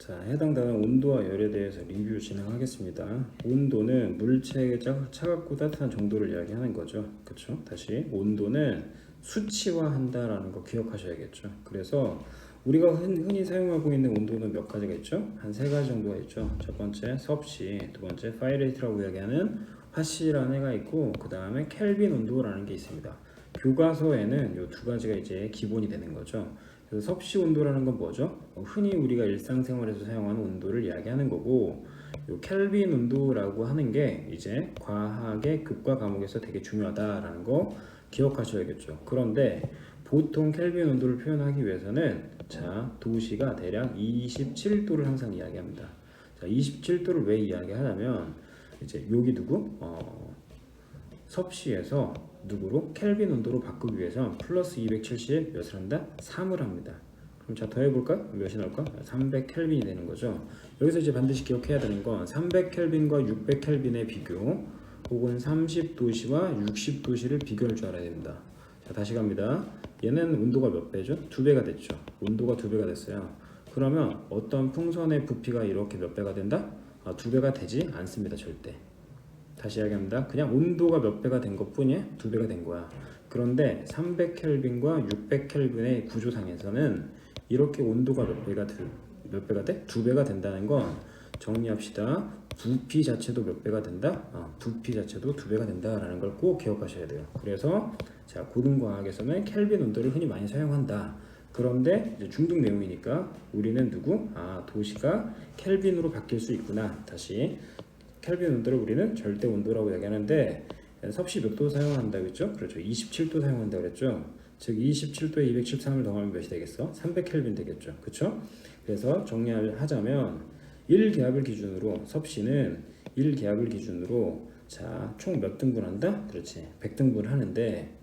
자, 해당 단어 온도와 열에 대해서 리뷰 진행하겠습니다. 온도는 물체의 차갑고 따뜻한 정도를 이야기하는 거죠. 그렇죠? 다시 온도는 수치화한다라는 거 기억하셔야겠죠. 그래서 우리가 흔히 사용하고 있는 온도는 몇 가지가 있죠? 한 세 가지 정도가 있죠. 첫 번째 섭씨, 두 번째 파이레이트라고 이야기하는 화씨라는 애가 있고, 그 다음에 켈빈 온도라는 게 있습니다. 교과서에는 이 두 가지가 이제 기본이 되는 거죠. 그래서 섭씨 온도라는 건 뭐죠? 흔히 우리가 일상생활에서 사용하는 온도를 이야기하는 거고, 요 켈빈 온도라고 하는 게 이제 과학의 급과 과목에서 되게 중요하다라는 거 기억하셔야겠죠. 그런데 보통 켈빈 온도를 표현하기 위해서는 자, 도시가 대략 27도를 항상 이야기합니다. 자, 27도를 왜 이야기하냐면 이제 여기 누구? 섭씨에서 누구로? 켈빈 온도로 바꾸기 위해서 플러스 270 몇을 한다? 3을 합니다. 그럼 자, 더해볼까? 몇이 나올까? 300 켈빈이 되는 거죠. 여기서 이제 반드시 기억해야 되는 건 300 켈빈과 600 켈빈의 비교, 혹은 30도씨와 60도씨를 비교할 줄 알아야 됩니다. 자, 다시 갑니다. 얘는 온도가 몇 배죠? 2배가 됐죠. 온도가 2배가 됐어요. 그러면 어떤 풍선의 부피가 이렇게 몇 배가 된다? 2배가 되지 않습니다. 절대. 다시 이야기합니다. 그냥 온도가 몇 배가 된 것 뿐이에요. 2배가 된 거야. 그런데 300켈빈과 600켈빈의 구조상에서는 이렇게 온도가 몇 배가 돼? 2배가 된다는 건 정리합시다. 부피 자체도 몇 배가 된다? 부피 자체도 2배가 된다라는 걸 꼭 기억하셔야 돼요. 그래서 자, 고등과학에서는 켈빈 온도를 흔히 많이 사용한다. 그런데 이제 중등 내용이니까 우리는 누구? 도시가 켈빈으로 바뀔 수 있구나. 다시 켈빈 온도를 우리는 절대 온도라고 얘기하는데, 섭씨 몇 도 사용한다고 했죠? 그렇죠. 27도 사용한다고 그랬죠. 즉 27도에 213을 더하면 몇이 되겠어? 300켈빈 되겠죠. 그렇죠? 그래서 정리를 하자면 1기압을 기준으로 섭씨는 1기압을 기준으로 자, 총 몇 등분 한다? 그렇지. 100등분 하는데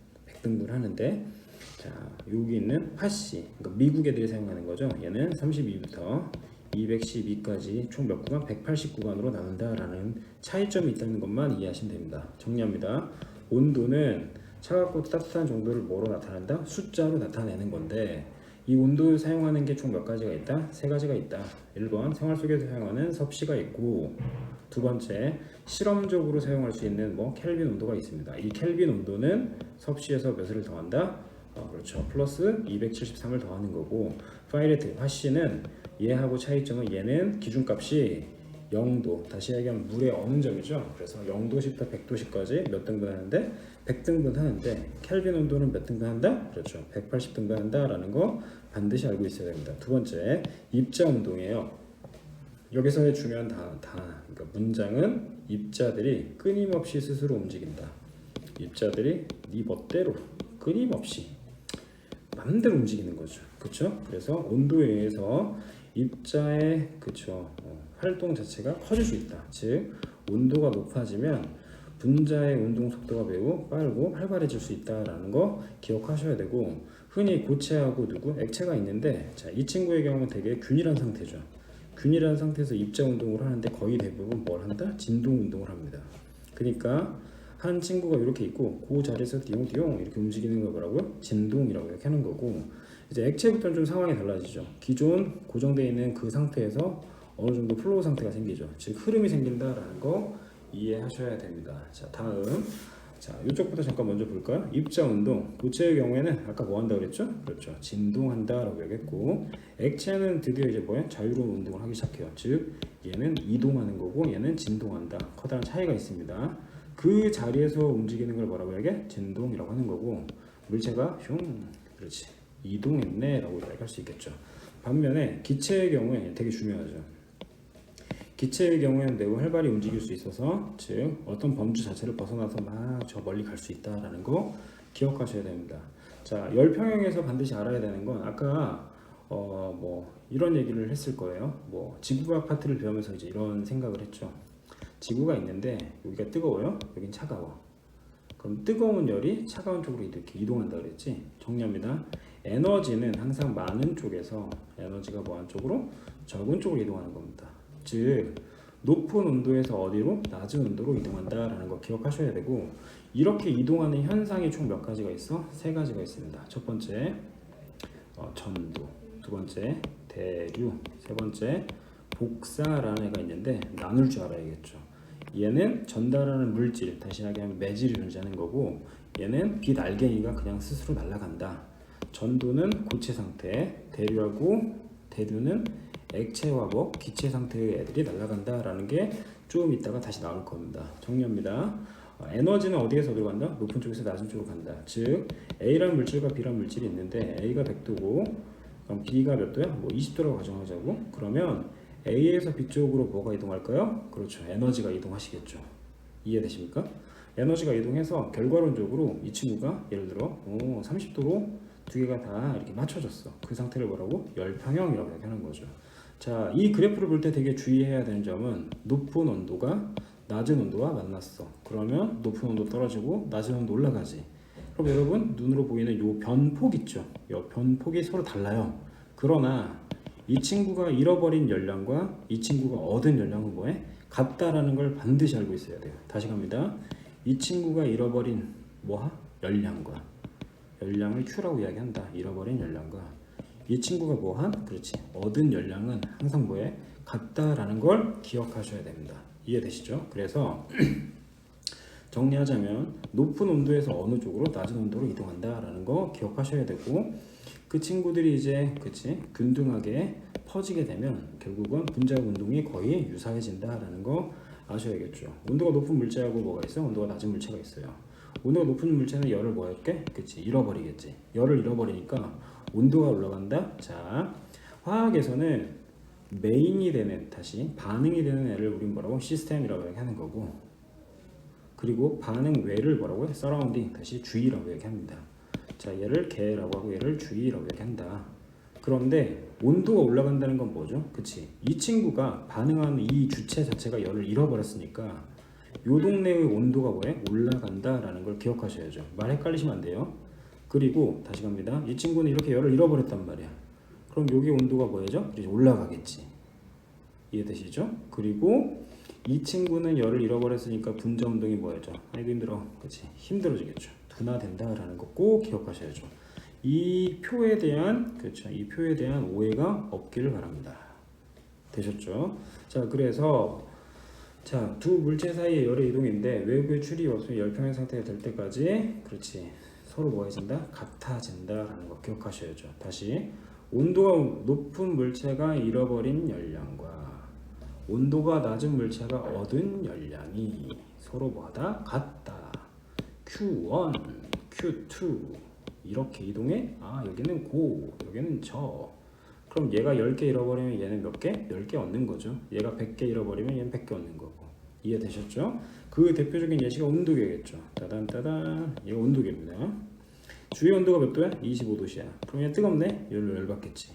자, 여기 있는 화씨, 그러니까 미국 애들이 사용하는 거죠. 얘는 32부터 212까지 총 몇 구간? 180구간으로 나눈다라는 차이점이 있다는 것만 이해하시면 됩니다. 정리합니다. 온도는 차갑고 따뜻한 정도를 뭐로 나타낸다? 숫자로 나타내는 건데, 이 온도를 사용하는 게 총 몇 가지가 있다? 세 가지가 있다. 1번 생활 속에서 사용하는 섭씨가 있고, 두 번째 실험적으로 사용할 수 있는 켈빈 온도가 있습니다. 이 켈빈 온도는 섭씨에서 몇을 더한다? 그렇죠. 플러스 273을 더하는 거고, 파이레트 화씨는 얘하고 차이점은 얘는 기준값이 0도, 다시 얘기하면 물의 어느 점이죠. 그래서 0도씩부터 100도씩까지 몇 등분 하는데? 100등분 하는데, 켈빈 온도는 몇 등분 한다? 그렇죠. 180등분 한다라는 거 반드시 알고 있어야 됩니다. 두 번째, 입자 운동이에요. 여기서의 중요한 그러니까 문장은 입자들이 끊임없이 스스로 움직인다. 입자들이 네 멋대로 끊임없이 마음대로 움직이는 거죠. 그렇죠? 그래서 온도에 의해서 입자의 활동 자체가 커질 수 있다. 즉 온도가 높아지면 분자의 운동 속도가 매우 빠르고 활발해질 수 있다라는 거 기억하셔야 되고, 흔히 고체하고 액체가 있는데, 자, 이 친구의 경우는 되게 균일한 상태죠. 균일한 상태에서 입자 운동을 하는데 거의 대부분 뭘 한다? 진동 운동을 합니다. 그러니까 한 친구가 이렇게 있고 그 자리에서 띠용띠용 이렇게 움직이는 거 뭐라고요? 진동이라고 이렇게 하는 거고, 이제 액체부터는 좀 상황이 달라지죠. 기존 고정되어 있는 그 상태에서 어느 정도 플로우 상태가 생기죠. 즉 흐름이 생긴다라는 거 이해하셔야 됩니다. 자, 다음, 자, 이쪽부터 잠깐 먼저 볼까요? 입자 운동. 고체의 경우에는 아까 뭐 한다고 그랬죠? 그렇죠. 진동한다라고 얘기했고, 액체는 드디어 이제 자유로운 운동을 하기 시작해요. 즉 얘는 이동하는 거고 얘는 진동한다. 커다란 차이가 있습니다. 그 자리에서 움직이는 걸 뭐라고 얘기해? 진동이라고 하는 거고, 물체가 그렇지, 이동했네 라고 얘기할 수 있겠죠. 반면에 기체의 경우에 되게 중요하죠. 기체의 경우에는 매우 활발히 움직일 수 있어서, 즉 어떤 범주 자체를 벗어나서 막 저 멀리 갈 수 있다라는 거 기억하셔야 됩니다. 자, 열평형에서 반드시 알아야 되는 건 아까 이런 얘기를 했을 거예요. 지구과학 파트를 배우면서 이제 이런 생각을 했죠. 지구가 있는데 여기가 뜨거워요, 여긴 차가워. 그럼 뜨거운 열이 차가운 쪽으로 이렇게 이동한다 그랬지. 정리합니다. 에너지는 항상 많은 쪽에서 에너지가 뭐한 쪽으로? 적은 쪽으로 이동하는 겁니다. 즉 높은 온도에서 어디로? 낮은 온도로 이동한다라는 거 기억하셔야 되고, 이렇게 이동하는 현상이 총 몇 가지가 있어? 세 가지가 있습니다. 첫 번째 전도, 두 번째 대류, 세 번째 복사라는 애가 있는데 나눌 줄 알아야겠죠. 얘는 전달하는 물질, 다시 이야기하면 매질이 존재하는 거고, 얘는 빛 알갱이가 그냥 스스로 날아간다. 전도는 고체 상태, 대류는 액체 화법, 기체 상태의 애들이 날아간다라는 게 좀 이따가 다시 나올 겁니다. 정리합니다. 에너지는 어디에서 어디로 간다? 높은 쪽에서 낮은 쪽으로 간다. 즉 A라는 물질과 B라는 물질이 있는데 A가 100도고 그럼 B가 몇 도야? 뭐 20도라고 가정하자고. 그러면 A에서 B 쪽으로 뭐가 이동할까요? 그렇죠. 에너지가 이동하시겠죠. 이해되십니까? 에너지가 이동해서 결과론적으로 이 친구가 예를 들어 30도로 두 개가 다 이렇게 맞춰졌어. 그 상태를 뭐라고? 열평형이라고 얘기하는 거죠. 자, 이 그래프를 볼 때 되게 주의해야 되는 점은 높은 온도가 낮은 온도와 만났어. 그러면 높은 온도 떨어지고 낮은 온도 올라가지. 그럼 여러분 눈으로 보이는 요 변폭 있죠? 요 변폭이 서로 달라요. 그러나 이 친구가 잃어버린 열량과 이 친구가 얻은 열량은 뭐해? 같다라는 걸 반드시 알고 있어야 돼요. 다시 갑니다. 이 친구가 잃어버린 열량과 열량을 Q라고 이야기한다. 잃어버린 열량과 이 친구가 뭐한? 그렇지. 얻은 열량은 항상 뭐해? 같다라는 걸 기억하셔야 됩니다. 이해되시죠? 그래서 정리하자면 높은 온도에서 어느 쪽으로 낮은 온도로 이동한다라는 거 기억하셔야 되고, 그 친구들이 이제 균등하게 퍼지게 되면 결국은 분자의 운동이 거의 유사해진다라는 거 아셔야겠죠. 온도가 높은 물체하고 뭐가 있어? 온도가 낮은 물체가 있어요. 온도가 높은 물체는 열을 뭐할게? 잃어버리겠지. 열을 잃어버리니까 온도가 올라간다. 자, 화학에서는 메인이 되는, 다시 반응이 되는 애를 우린 뭐라고? 시스템이라고 얘기하는 거고, 그리고 반응 외를 뭐라고 해? 서라운딩, 다시 주위라고 얘기합니다. 자, 얘를 계라고 하고 얘를 주위라고 얘기한다. 그런데 온도가 올라간다는 건 뭐죠? 그치? 이 친구가 반응하는 이 주체 자체가 열을 잃어버렸으니까 요 동네의 온도가 뭐해? 올라간다라는 걸 기억하셔야죠. 말 헷갈리시면 안 돼요. 그리고 다시 갑니다. 이 친구는 이렇게 열을 잃어버렸단 말이야. 그럼 여기 온도가 뭐예요? 올라가겠지. 이해되시죠? 그리고 이 친구는 열을 잃어버렸으니까 분자 운동이 뭐예요? 아이고 힘들어. 그치? 힘들어지겠죠. 둔화된다라는 거 꼭 기억하셔야죠. 이 표에 대한 이 표에 대한 오해가 없기를 바랍니다. 되셨죠? 자, 그래서 두 물체 사이의 열의 이동인데 외부의 출이 없으면 열평형 상태가 될 때까지 그렇지. 서로 뭐 해진다? 같아진다라는 거 기억하셔야죠. 다시 온도가 높은 물체가 잃어버린 열량과 온도가 낮은 물체가 얻은 열량이 서로 뭐하다? 같다. Q1, Q2 이렇게 이동해? 여기는 고, 여기는 저. 그럼 얘가 10개 잃어버리면 얘는 몇 개? 10개 얻는 거죠. 얘가 100개 잃어버리면 얘는 100개 얻는 거고. 이해되셨죠? 그 대표적인 예시가 온도계겠죠. 따단 얘가 온도계입니다. 주위 온도가 몇 도야? 25도씨야. 그럼 얘 뜨겁네? 열로 열받겠지.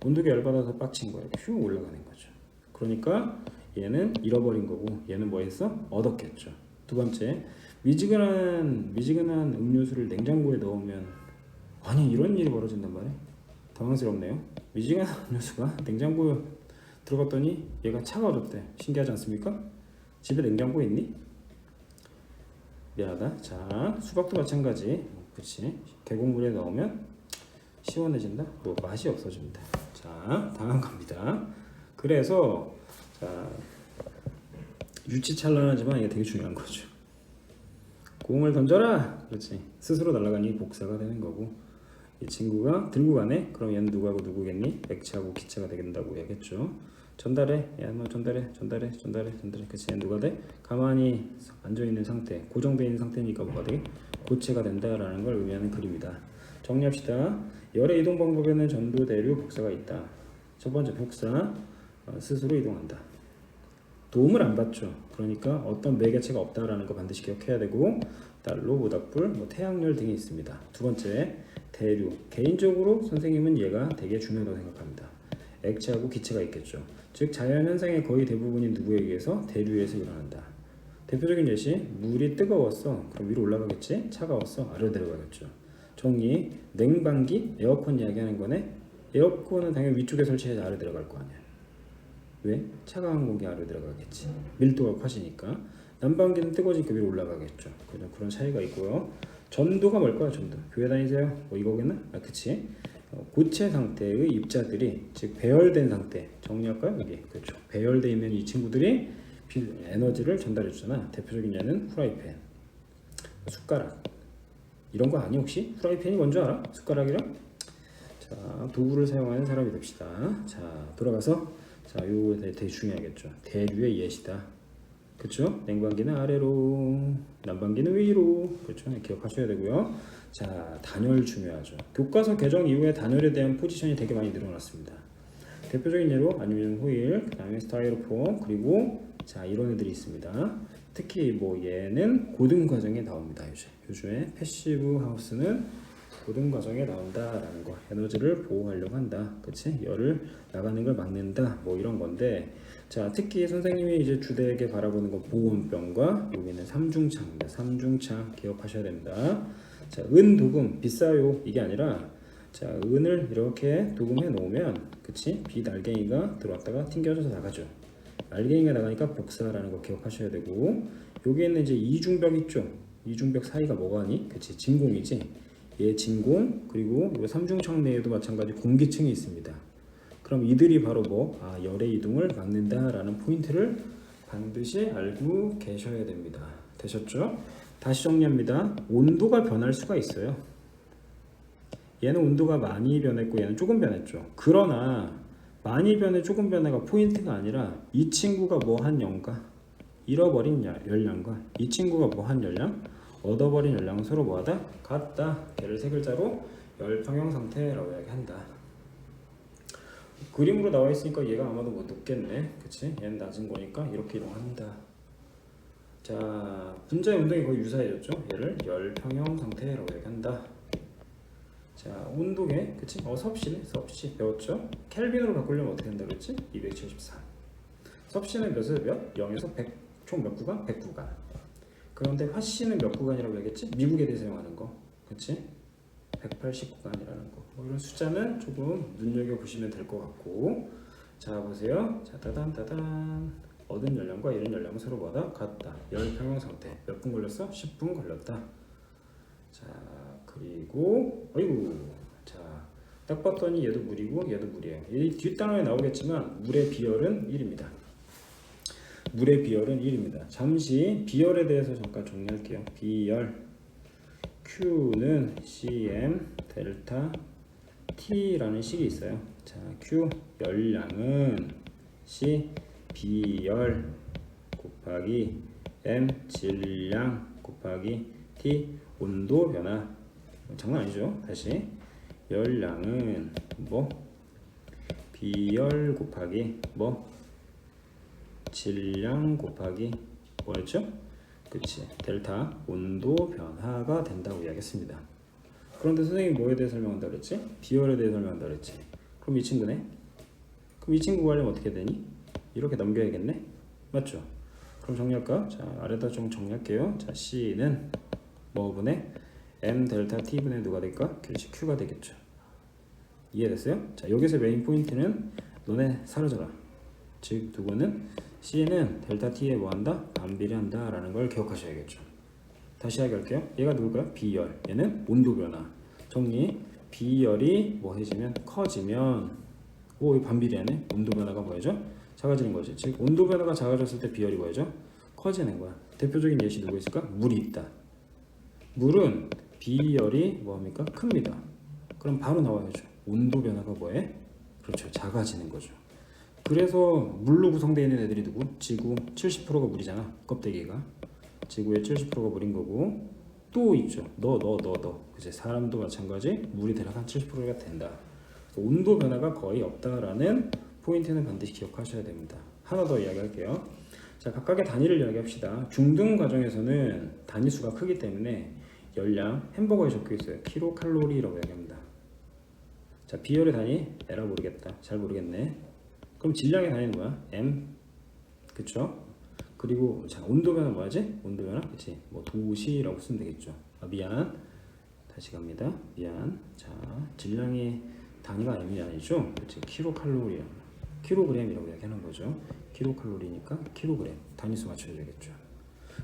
온도계 열받아서 빡친 거야. 휙 올라가는 거죠. 그러니까 얘는 잃어버린 거고 얘는 뭐 했어? 얻었겠죠. 두 번째, 미지근한 음료수를 냉장고에 넣으면 이런 일이 벌어진단 말이야. 당황스럽네요. 미지근한 음료수가 냉장고에 들어갔더니 얘가 차가워졌대. 신기하지 않습니까? 집에 냉장고 있니? 미안하다. 자, 수박도 마찬가지. 그치? 계곡물에 넣으면 시원해진다? 맛이 없어집니다. 자, 다음 갑니다. 그래서 유치찬란하지만 이게 되게 중요한 거죠. 공을 던져라! 그렇지. 스스로 날아가니 복사가 되는 거고, 이 친구가 들고 가네? 그럼 얘는 누구하고 누구겠니? 액체하고 기체가 되겠다고 얘기했죠. 전달해. 전달해. 그치? 얘는 누가 돼? 가만히 앉아있는 상태, 고정되어 있는 상태니까 뭐가 돼? 고체가 된다라는 걸 의미하는 그림이다. 정리합시다. 열의 이동 방법에는 전도, 대류, 복사가 있다. 첫 번째 복사, 스스로 이동한다. 도움을 안 받죠. 그러니까 어떤 매개체가 없다라는 거 반드시 기억해야 되고, 난로, 모닥불, 태양열 등이 있습니다. 두 번째, 대류. 개인적으로 선생님은 얘가 되게 중요하다고 생각합니다. 액체하고 기체가 있겠죠. 즉 자연현상의 거의 대부분이 누구에 의해서? 대류에서 일어난다. 대표적인 예시, 물이 뜨거웠어. 그럼 위로 올라가겠지? 차가웠어. 아래로 내려가겠죠. 정리, 냉방기, 에어컨 이야기하는 거네. 에어컨은 당연히 위쪽에 설치해서 아래 들어갈 거 아니야. 왜? 차가운 공기 아래로 들어가겠지. 밀도가 커지니까. 난방기는 뜨거워지니까 위로 올라가겠죠. 그런 차이가 있고요. 전도가 뭘까요? 전도. 교회 다니세요? 이거겠나? 그치. 고체 상태의 입자들이 즉 배열된 상태 정리할까요? 여기 그렇죠. 배열되어 있는 이 친구들이 에너지를 전달해 주잖아. 대표적인 예는 프라이팬, 숟가락 이런 거 아니 혹시? 프라이팬이 뭔지 알아? 숟가락이랑? 자, 도구를 사용하는 사람이 됩시다. 자, 돌아가서 자, 요거 되게 중요하겠죠. 대류의 예시다. 그렇죠? 냉방기는 아래로, 난방기는 위로. 그렇죠? 기억하셔야 되고요. 자, 단열 중요하죠. 교과서 개정 이후에 단열에 대한 포지션이 되게 많이 늘어났습니다. 대표적인 예로 아니면 호일, 그다음에 스타이로폼, 그리고 자 이런 애들이 있습니다. 특히 뭐 얘는 고등 과정에 나옵니다. 요즘에 패시브 하우스는 고등 과정에 나온다라는 거. 에너지를 보호하려고 한다. 그치? 열을 나가는 걸 막는다. 뭐 이런 건데 자 특히 선생님이 이제 주되게 바라보는 건 보온병과 여기는 삼중창입니다. 삼중창 기억하셔야 됩니다. 자, 은 도금 비싸요 이게 아니라 자 은을 이렇게 도금해 놓으면 그치 비날갱이가 들어왔다가 튕겨져서 나가죠. 날갱이가 나가니까 복사라는 거 기억하셔야 되고 여기에는 이제 이중벽 있죠. 이중벽 사이가 뭐가 하니? 그치 진공이지. 얘 진공 그리고 이 삼중창 내에도 마찬가지 공기층이 있습니다. 그럼 이들이 바로 뭐 열의 이동을 막는다라는 포인트를 반드시 알고 계셔야 됩니다. 되셨죠? 다시 정리합니다. 온도가 변할 수가 있어요. 얘는 온도가 많이 변했고 얘는 조금 변했죠. 그러나 많이 변해 조금 변해가 포인트가 아니라 이 친구가 뭐 한 열과 잃어버린 열량과 이 친구가 뭐 한 열량 얻어버린 열량은 서로 뭐하다? 같다. 얘를 세 글자로 열평형 상태라고 이야기한다. 그림으로 나와 있으니까 얘가 아마도 뭐 높겠네. 그치? 얘는 낮은 거니까 이렇게 이동한다. 자, 분자의 운동이 거의 유사해졌죠. 얘를 열평형 상태라고 얘기한다. 자, 온도계, 그치? 섭씨네, 섭씨 배웠죠? 켈빈으로 바꾸려면 어떻게 된다 그랬지? 273. 섭씨는 몇에서 몇? 0에서 100, 총 몇 구간? 100구간. 그런데 화씨는 몇 구간이라고 얘기했지? 미국에 대해 사용하는 거, 그치? 180구간이라는 거. 뭐 이런 숫자는 조금 눈여겨보시면 될 것 같고. 자, 보세요. 자, 따단. 얻은 열량과 잃은 열량은 서로 뭐다? 같다. 열평형 상태. 몇 분 걸렸어? 10분 걸렸다. 자, 그리고 어이구. 자, 딱 봤더니 얘도 물이고 얘도 물이에요. 이 뒷단어에 나오겠지만 물의 비열은 1입니다. 물의 비열은 1입니다. 잠시 비열에 대해서 잠깐 정리할게요. 비열 Q는 CM 델타 T라는 식이 있어요. 자, Q 열량은 C 비열 곱하기 M 질량 곱하기 T 온도 변화. 장난 아니죠? 다시 열량은 뭐 비열 곱하기 뭐 질량 곱하기 뭐였죠? 그치 델타 온도 변화가 된다고 이야기했습니다. 그런데 선생님이 뭐에 대해 설명한다 그랬지? 비열에 대해 설명한다 그랬지. 그럼 이 친구네? 그럼 이 친구 구하려면 어떻게 되니? 이렇게 넘겨야겠네? 맞죠? 그럼 정리할까? 자, 아래다 좀 정리할게요. 자, C는 뭐분의 M 델타 T분의 누가 될까? 그렇지, Q가 되겠죠. 이해됐어요? 자, 여기서 메인 포인트는 너네 사라져라. 즉, 누구는 C는 델타 T에 뭐한다? 반비례한다 라는 걸 기억하셔야겠죠. 다시 이야기할게요. 얘가 누굴까요? 비열. 얘는 온도 변화. 정리. 비열이 뭐 해지면 커지면 오, 이 반비례하네. 온도 변화가 뭐죠? 작아지는 거지. 즉 온도 변화가 작아졌을 때 비열이 뭐죠? 커지는 거야. 대표적인 예시 누구 있을까? 물이 있다. 물은 비열이 뭐합니까? 큽니다. 그럼 바로 나와야죠. 온도 변화가 뭐해? 그렇죠. 작아지는 거죠. 그래서 물로 구성되어 있는 애들이 누구? 지구 70%가 물이잖아. 껍데기가. 지구의 70%가 물인 거고 또 있죠. 너. 그치? 사람도 마찬가지 물이 대략 한 70%가 된다. 온도 변화가 거의 없다라는 포인트는 반드시 기억하셔야 됩니다. 하나 더 이야기할게요. 자, 각각의 단위를 이야기합시다. 중등 과정에서는 단위수가 크기 때문에 열량, 햄버거에 적혀 있어요. 킬로칼로리라고 이야기합니다. 자, 비열의 단위 에라 모르겠다. 잘 모르겠네. 그럼 질량의 단위는 뭐야? M. 그쵸? 그리고 자, 온도 변화 뭐하지? 온도 변화? 그치? 뭐 도시라고 쓰면 되겠죠. 미안. 다시 갑니다. 미안. 자, 질량의 단위가 M이 아니죠? 그치? 킬로칼로리야. 킬로그램이라고 이야기하는 거죠. 킬로칼로리니까 킬로그램. 단위수 맞춰줘야겠죠.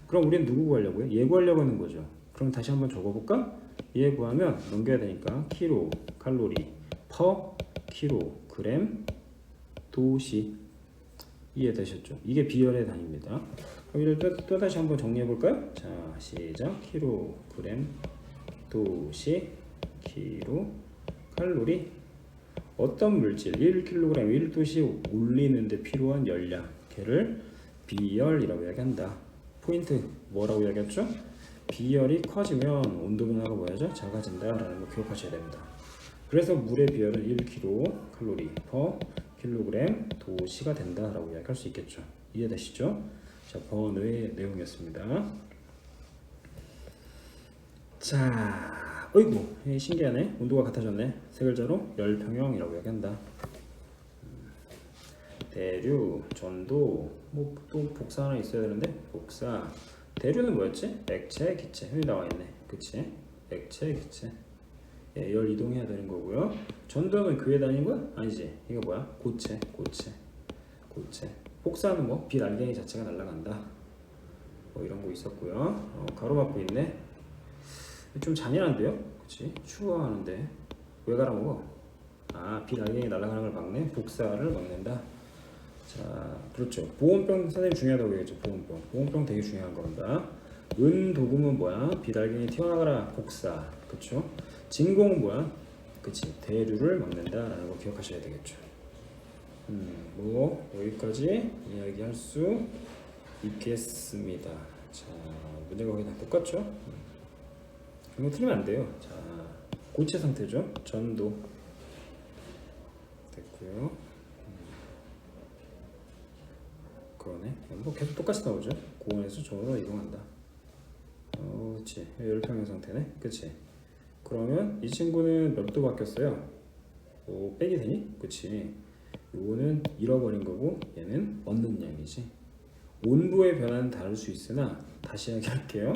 그럼 우리는 누구 구하려고요? 얘 구하려고 하는 거죠. 그럼 다시 한번 적어볼까? 얘 구하면 넘겨야 되니까 킬로 칼로리 퍼 킬로그램 도시. 이해되셨죠? 이게 비열의 단위입니다. 그럼 이를 또 다시 한번 정리해 볼까요? 자, 시작. 킬로그램 도시 킬로 칼로리. 어떤 물질 1kg 1도시 올리는데 필요한 열량, 걔를 비열이라고 이야기한다. 포인트 뭐라고 이야기했죠? 비열이 커지면 온도 변화가 뭐야죠? 작아진다라는 거 기억하셔야 됩니다. 그래서 물의 비열은 1kcal per kg 도시가 된다라고 이야기할 수 있겠죠. 이해되시죠? 자, 번의 내용이었습니다. 자, 어이구, 신기하네. 온도가 같아졌네. 세 글자로 열평형이라고 이야기한다. 대류, 전도, 뭐 또 복사 하나 있어야 되는데 복사. 대류는 뭐였지? 액체, 기체. 여기 나와 있네. 그치? 액체, 기체. 예, 열 이동해야 되는 거고요. 전도는 교회 다니는 거야? 아니지. 이거 뭐야? 고체, 고체, 고체. 복사는 뭐 비날개기 자체가 날아간다. 뭐 이런 거 있었고요. 가로막고 있네. 좀 잔인한데요? 그치? 추워하는데 왜 갈아먹어? 아, 비날개기 날아가는 걸 막네? 복사를 막는다. 자, 그렇죠. 보온병 선생님 중요하다고 얘기했죠. 보온병. 보온병 되게 중요한 겁니다. 은도금은 뭐야? 비달갱이 튀어나가라. 복사. 그렇죠. 진공은 뭐야? 그치. 대류를 막는다라는 거 기억하셔야 되겠죠. 뭐 여기까지 이야기할 수 있겠습니다. 자, 문제가 거의 다 똑같죠? 이거 틀리면 안 돼요. 자, 고체 상태죠. 전도 됐고요. 그러네. 뭐 계속 똑같이 나오죠. 고온에서 저온으로 이동한다. 그렇지. 열평형 상태네. 그렇지. 그러면 이 친구는 몇 도 바뀌었어요? 빼기 되니? 그렇지. 요거는 잃어버린 거고 얘는 얻는 양이지. 온도의 변화는 다를 수 있으나 다시 이야기할게요.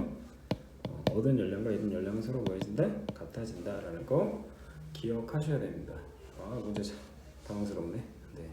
얻은 열량과 잃은 열량은 서로 뭐해진다? 같아진다라는 거 기억하셔야 됩니다. 문제 참 당황스럽네. 네.